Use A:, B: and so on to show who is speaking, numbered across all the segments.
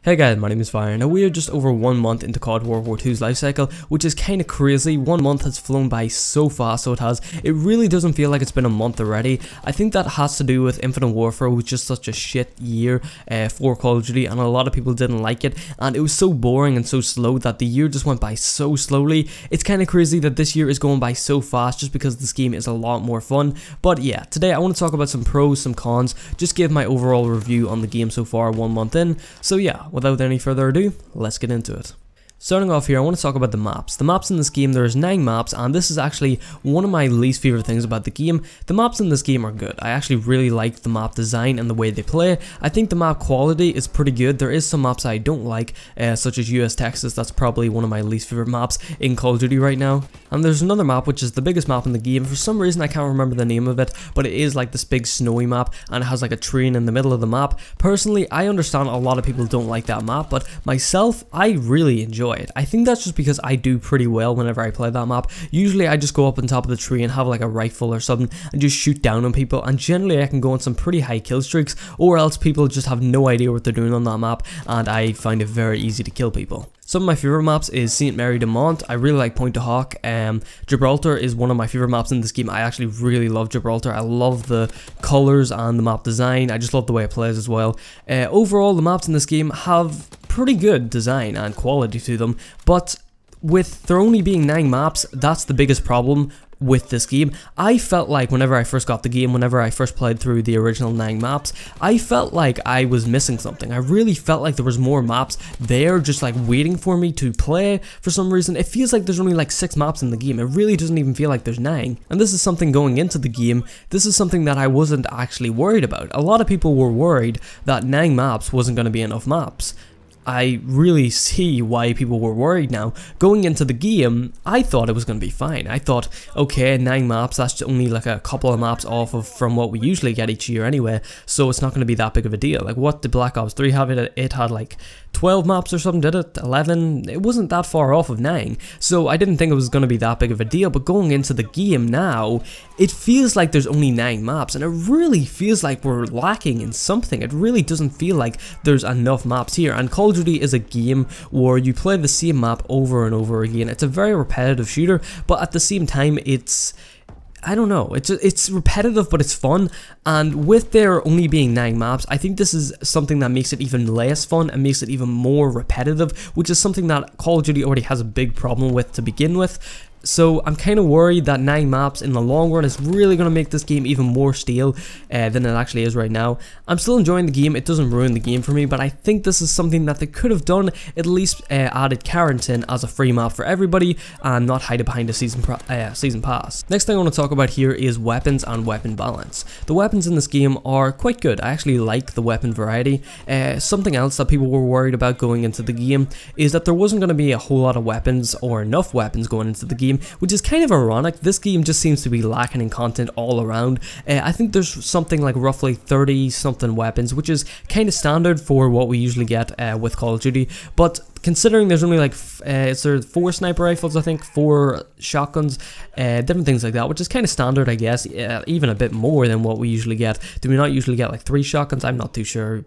A: Hey guys, my name is Fire. Now we are just over 1 month into COD WWII's lifecycle, which is kinda crazy. 1 month has flown by so fast, so it has. It really doesn't feel like it's been a month already. I think that has to do with Infinite Warfare, which was just such a shit year for Call of Duty, and a lot of people didn't like it, and it was so boring and so slow that the year just went by so slowly. It's kinda crazy that this year is going by so fast just because this game is a lot more fun. But yeah, today I want to talk about some pros, some cons, just give my overall review on the game so far 1 month in. So yeah, without any further ado, let's get into it. Starting off here, I want to talk about the maps. The maps in this game, there's 9 maps, and this is actually one of my least favorite things about the game. The maps in this game are good. I actually really like the map design and the way they play. I think the map quality is pretty good. There is some maps I don't like, such as US Texas. That's probably one of my least favorite maps in Call of Duty right now. And there's another map, which is the biggest map in the game. For some reason, I can't remember the name of it, but it is like this big snowy map, and it has like a train in the middle of the map. Personally, I understand a lot of people don't like that map, but myself, I really enjoy it. I think that's just because I do pretty well whenever I play that map. Usually I just go up on top of the tree and have like a rifle or something and just shoot down on people, and generally I can go on some pretty high kill streaks, or else people just have no idea what they're doing on that map, and I find it very easy to kill people. Some of my favorite maps is St. Mary de Mont. I really like Point to Hawk. Gibraltar is one of my favorite maps in this game. I actually really love Gibraltar. I love the colors and the map design. I just love the way it plays as well. Overall, the maps in this game have pretty good design and quality to them, but with there only being 9 maps, that's the biggest problem with this game. I felt like whenever I first got the game, whenever I first played through the original 9 maps, I felt like I was missing something. I really felt like there was more maps there just like waiting for me to play for some reason. It feels like there's only like 6 maps in the game. It really doesn't even feel like there's 9. And this is something going into the game, this is something that I wasn't actually worried about. A lot of people were worried that 9 maps wasn't going to be enough maps. I really see why people were worried now. Going into the game, I thought it was going to be fine. I thought, okay, 9 maps, that's only like a couple of maps off of from what we usually get each year anyway, so it's not going to be that big of a deal. Like, what did Black Ops 3 have? It had like 12 maps or something, did it? 11? It wasn't that far off of 9, so I didn't think it was going to be that big of a deal. But going into the game now, it feels like there's only 9 maps, and it really feels like we're lacking in something. It really doesn't feel like there's enough maps here, and Call of Duty is a game where you play the same map over and over again. It's a very repetitive shooter, but at the same time, I don't know, it's repetitive, but it's fun. And with there only being 9 maps, I think this is something that makes it even less fun and makes it even more repetitive, which is something that Call of Duty already has a big problem with to begin with. So I'm kind of worried that 9 maps in the long run is really going to make this game even more stale than it actually is right now. I'm still enjoying the game, it doesn't ruin the game for me, but I think this is something that they could have done, at least added Carrington as a free map for everybody and not hide it behind a season pass. Next thing I want to talk about here is weapons and weapon balance. The weapons in this game are quite good. I actually like the weapon variety. Something else that people were worried about going into the game is that there wasn't going to be a whole lot of weapons or enough weapons going into the game, which is kind of ironic. This game just seems to be lacking in content all around. I think there's something like roughly 30 something weapons, which is kind of standard for what we usually get with Call of Duty, but considering there's only like is there 4 sniper rifles, I think, 4 shotguns, different things like that, which is kind of standard, I guess, even a bit more than what we usually get. Do we not usually get like 3 shotguns? I'm not too sure.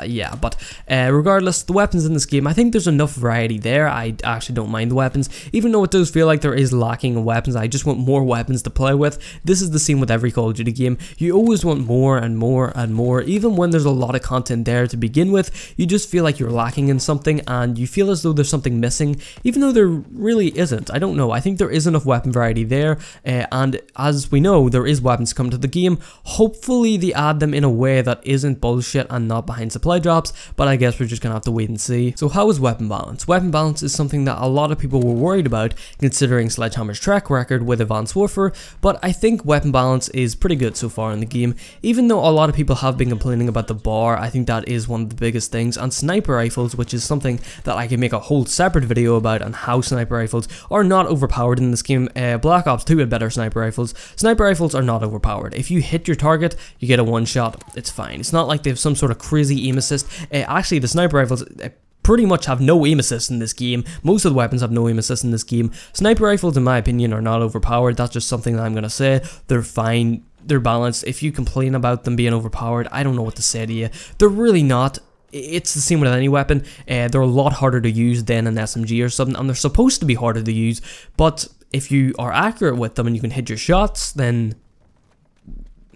A: Yeah, but regardless, the weapons in this game, I think there's enough variety there. I actually don't mind the weapons, even though it does feel like there is lacking in weapons. I just want more weapons to play with. This is the same with every Call of Duty game. You always want more and more and more, even when there's a lot of content there to begin with. You just feel like you're lacking in something, and you feel as though there's something missing, even though there really isn't. I don't know. I think there is enough weapon variety there, and as we know, there is weapons come to the game. Hopefully they add them in a way that isn't bullshit and not behind supply drops, but I guess we're just gonna have to wait and see. So how is weapon balance? Weapon balance is something that a lot of people were worried about, considering Sledgehammer's track record with Advanced Warfare, but I think weapon balance is pretty good so far in the game. Even though a lot of people have been complaining about the bar, I think that is one of the biggest things, and sniper rifles, which is something that I can make a whole separate video about, and how sniper rifles are not overpowered in this game. Black Ops 2 had better sniper rifles. Sniper rifles are not overpowered. If you hit your target, you get a 1 shot, it's fine. It's not like they have some sort of crazy aim assist. Actually, the sniper rifles pretty much have no aim assist in this game. Most of the weapons have no aim assist in this game. Sniper rifles, in my opinion, are not overpowered. That's just something that I'm gonna say. They're fine. They're balanced. If you complain about them being overpowered, I don't know what to say to you. They're really not. it's the same with any weapon. They're a lot harder to use than an SMG or something, and they're supposed to be harder to use, but if you are accurate with them and you can hit your shots, then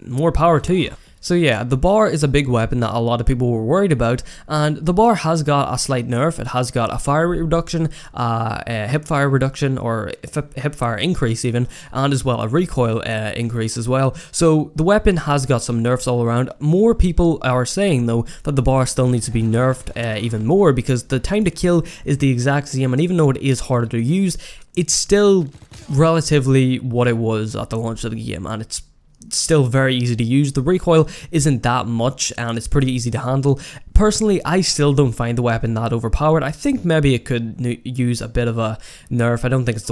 A: more power to you. So yeah, the bar is a big weapon that a lot of people were worried about, and the bar has got a slight nerf. It has got a fire rate reduction, a hip fire reduction, or hip fire increase even, and as well a recoil increase as well. So the weapon has got some nerfs all around. More people are saying though that the bar still needs to be nerfed even more, because the time to kill is the exact same, and even though it is harder to use, it's still relatively what it was at the launch of the game, and it's still very easy to use. The recoil isn't that much and it's pretty easy to handle. Personally, I still don't find the weapon that overpowered. I think maybe it could use a bit of a nerf. I don't think it's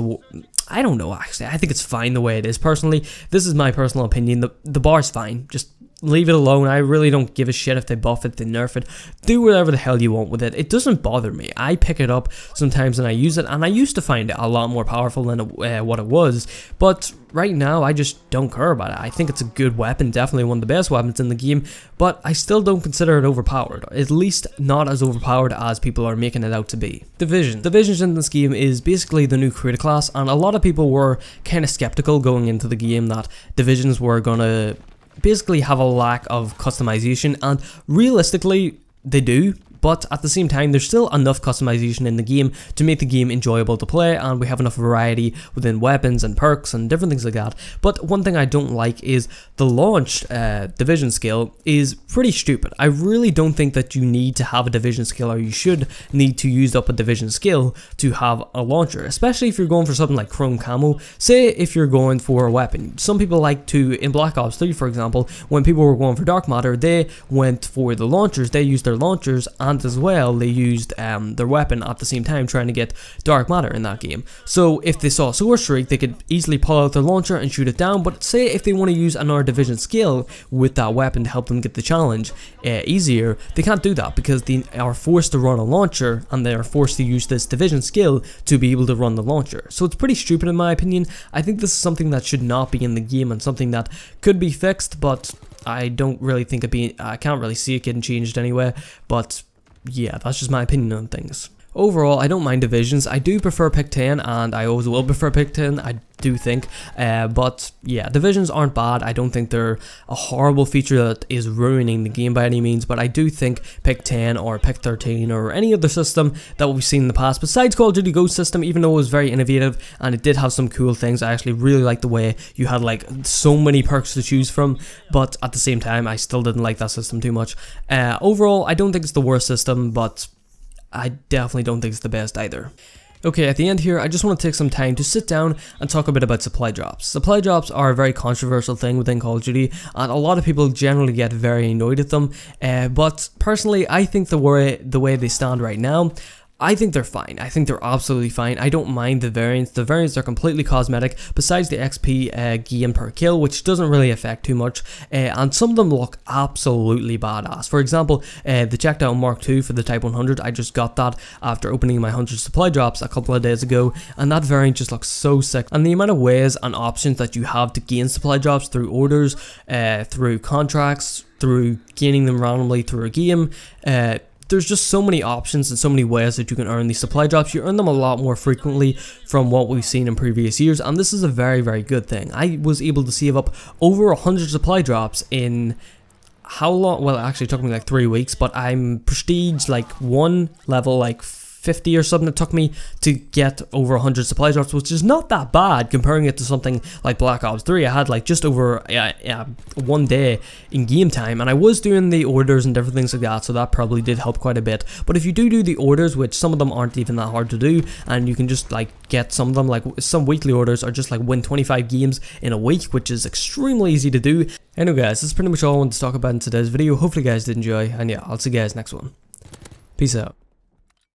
A: I don't know actually. I think it's fine the way it is personally. This is my personal opinion. The bar's fine. Just leave it alone. I really don't give a shit if they buff it, they nerf it. Do whatever the hell you want with it. It doesn't bother me. I pick it up sometimes and I use it, and I used to find it a lot more powerful than what it was, but right now I just don't care about it. I think it's a good weapon, definitely one of the best weapons in the game, but I still don't consider it overpowered. At least not as overpowered as people are making it out to be. Divisions in this game is basically the new creator class, and a lot of people were kind of skeptical going into the game that divisions were gonna basically have a lack of customization, and realistically they do, but at the same time there's still enough customization in the game to make the game enjoyable to play, and we have enough variety within weapons and perks and different things like that. But one thing I don't like is the launched division skill is pretty stupid. I really don't think that you need to have a division skill, or you should need to use up a division skill to have a launcher, especially if you're going for something like chrome camo. Say if you're going for a weapon, some people like to, in Black Ops 3 for example, when people were going for dark matter, they went for the launchers. They used their launchers, and as well they used their weapon at the same time, trying to get dark matter in that game. So if they saw a source streak, they could easily pull out their launcher and shoot it down. But say if they want to use another division skill with that weapon to help them get the challenge easier, they can't do that because they are forced to run a launcher, and they are forced to use this division skill to be able to run the launcher. So it's pretty stupid in my opinion. I think this is something that should not be in the game and something that could be fixed, but I don't really think I can't really see it getting changed anyway. But yeah, that's just my opinion on things. Overall, I don't mind divisions. I do prefer pick 10, and I always will prefer pick 10, I do think. But yeah, divisions aren't bad. I don't think they're a horrible feature that is ruining the game by any means, but I do think pick 10 or pick 13 or any other system that we've seen in the past, besides Call of Duty Ghost system, even though it was very innovative and it did have some cool things, I actually really liked the way you had like so many perks to choose from, but at the same time, I still didn't like that system too much. Overall, I don't think it's the worst system, but I definitely don't think it's the best either. Okay, at the end here, I just want to take some time to sit down and talk a bit about supply drops. Supply drops are a very controversial thing within Call of Duty, and a lot of people generally get very annoyed at them, but personally, I think the way they stand right now, I think they're fine. I think they're absolutely fine. I don't mind the variants. The variants are completely cosmetic, besides the XP gain per kill, which doesn't really affect too much, and some of them look absolutely badass. For example, the checked out Mark II for the Type 100, I just got that after opening my 100 supply drops a couple of days ago, and that variant just looks so sick. And the amount of ways and options that you have to gain supply drops through orders, through contracts, through gaining them randomly through a game, there's just so many options and so many ways that you can earn these supply drops. You earn them a lot more frequently from what we've seen in previous years, and this is a very, very good thing. I was able to save up over 100 supply drops in how long? Well, actually it took me like 3 weeks, but I'm prestige like 1 level like 50 or something. It took me to get over 100 supply drops, which is not that bad comparing it to something like Black Ops 3. I had like just over 1 day in game time, and I was doing the orders and different things like that, so that probably did help quite a bit. But if you do the orders, which some of them aren't even that hard to do, and you can just like get some of them, like some weekly orders are just like win 25 games in a week, which is extremely easy to do. Anyway guys, that's pretty much all I wanted to talk about in today's video. Hopefully you guys did enjoy, and yeah, I'll see you guys next one. Peace out.